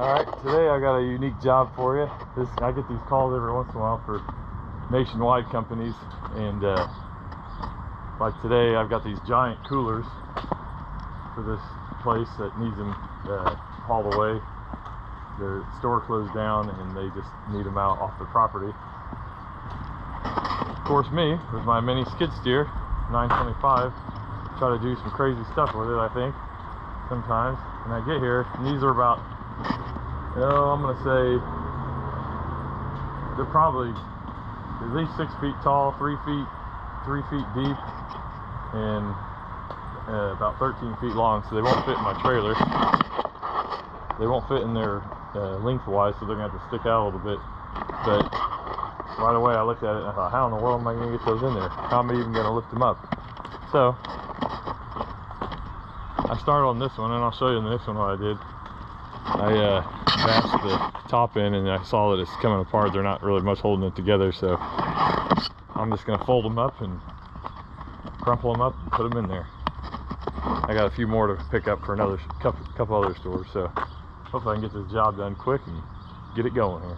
Alright, today I got a unique job for you. I get these calls every once in a while for nationwide companies, and like today I've got these giant coolers for this place that needs them hauled away. Their store closed down and they just need them out off the property. Of course, me with my mini skid steer 925 try to do some crazy stuff with it, I think, sometimes. And I get here and these are about, I'm gonna say they're probably at least 6 feet tall, 3 feet deep, and about 13 feet long, so they won't fit in my trailer. They won't fit in there lengthwise, so they're gonna have to stick out a little bit. But right away I looked at it and I thought, how in the world am I gonna get those in there? How am I even gonna lift them up? So I started on this one, and I'll show you in the next one what I did. I bashed the top in and I saw that it's coming apart. They're not really much holding it together, so I'm just gonna fold them up and crumple them up and put them in there. I got a few more to pick up for another couple other stores, so hopefully I can get this job done quick and get it going here.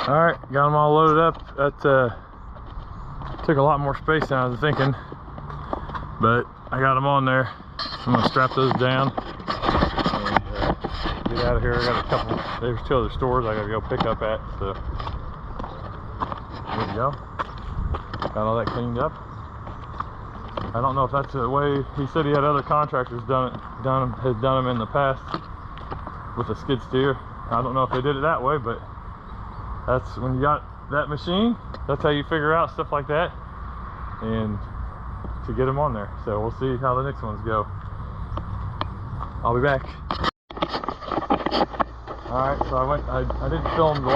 Alright, got them all loaded up at Took a lot more space than I was thinking, but I got them on there. I'm gonna strap those down and get out of here. I got a couple, there's 2 other stores I gotta go pick up at, so there we go. Got all that cleaned up. I don't know if that's the way, he said he had other contractors had done them in the past with a skid steer. I don't know if they did it that way, but that's when you got that machine, that's how you figure out stuff like that and to get them on there. So we'll see how the next ones go. I'll be back. Alright, so I didn't film the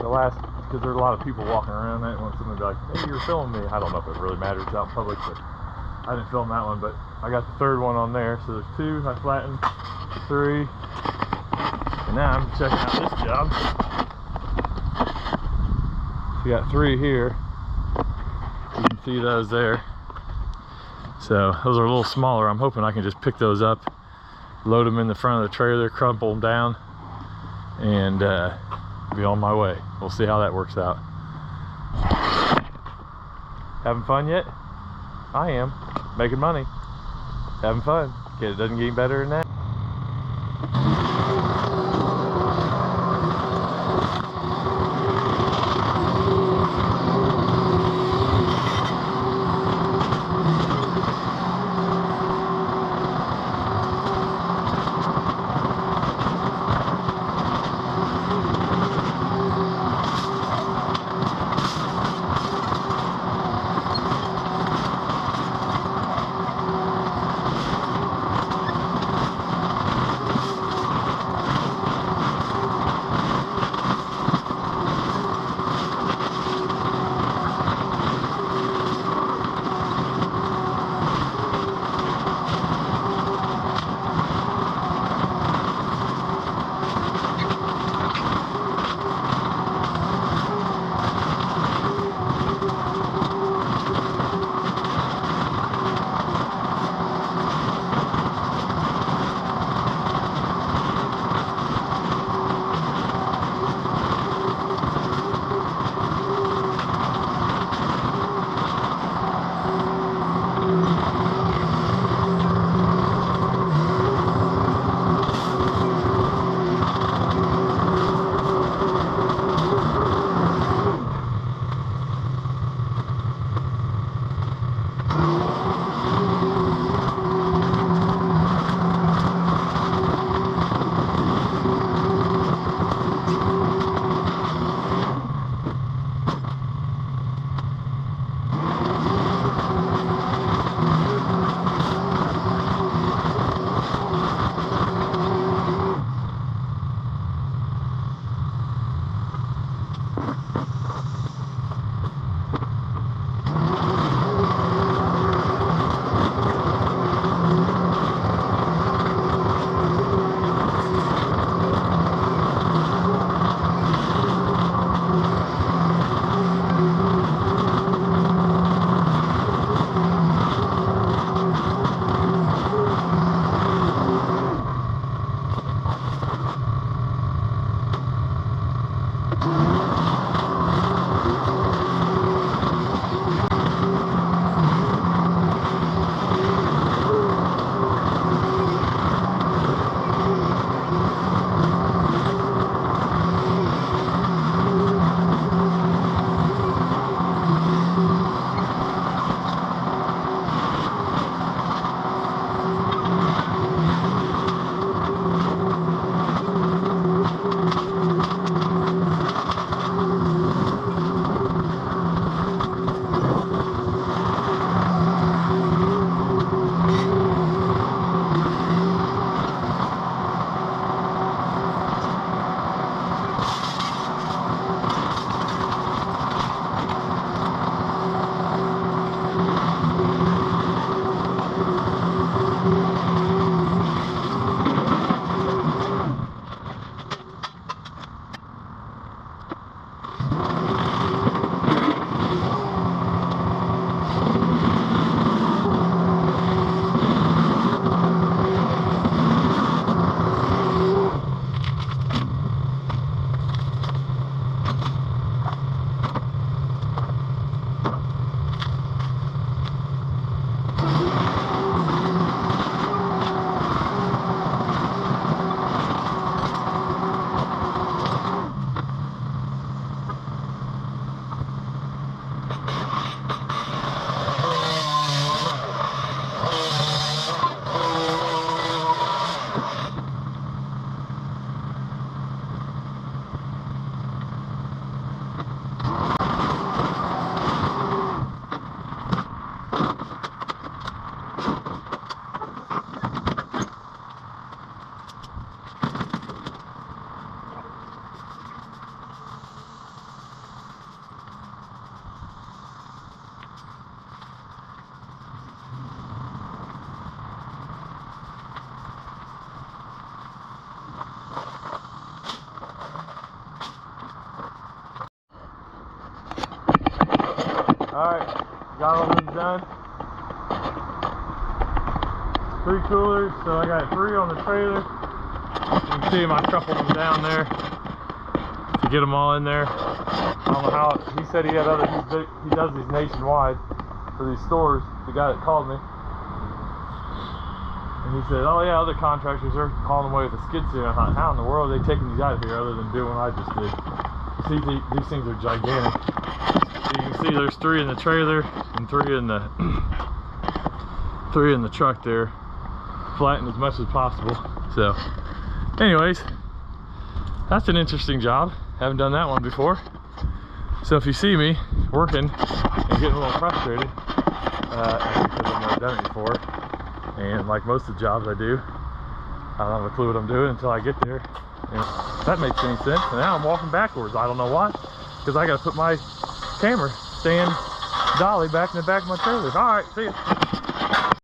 last because there's a lot of people walking around. I didn't want somebody to be like, hey, you're filming me. I don't know if it really matters out in public, but I didn't film that one. But I got the 3rd one on there. So there's 2 I flattened, 3, and now I'm checking out this job. So you got 3 here. You can see those there. So those are a little smaller. I'm hoping I can just pick those up, load them in the front of the trailer, crumple them down, and be on my way. We'll see how that works out. Having fun yet? I am. Making money. Having fun. It doesn't get any better than that. Alright, got all these done. 3 coolers, so I got 3 on the trailer. You can see him, I coupled them down there to get them all in there. I don't know how, he said he had other, he does these nationwide for these stores, the guy that called me. And he said, oh yeah, other contractors are calling away with a skid steer. I thought, how in the world are they taking these out of here other than doing what I just did? See, these things are gigantic. So you can see there's 3 in the trailer and 3 in the 3 in the truck there, flattened as much as possible. So anyways, that's an interesting job. Haven't done that one before. So if you see me working and getting a little frustrated, because I've never done it before, and like most of the jobs I do, I don't have a clue what I'm doing until I get there. And if that makes any sense. And now I'm walking backwards. I don't know why, because I got to put my camera stand dolly back in the back of my trailer. All right, see ya.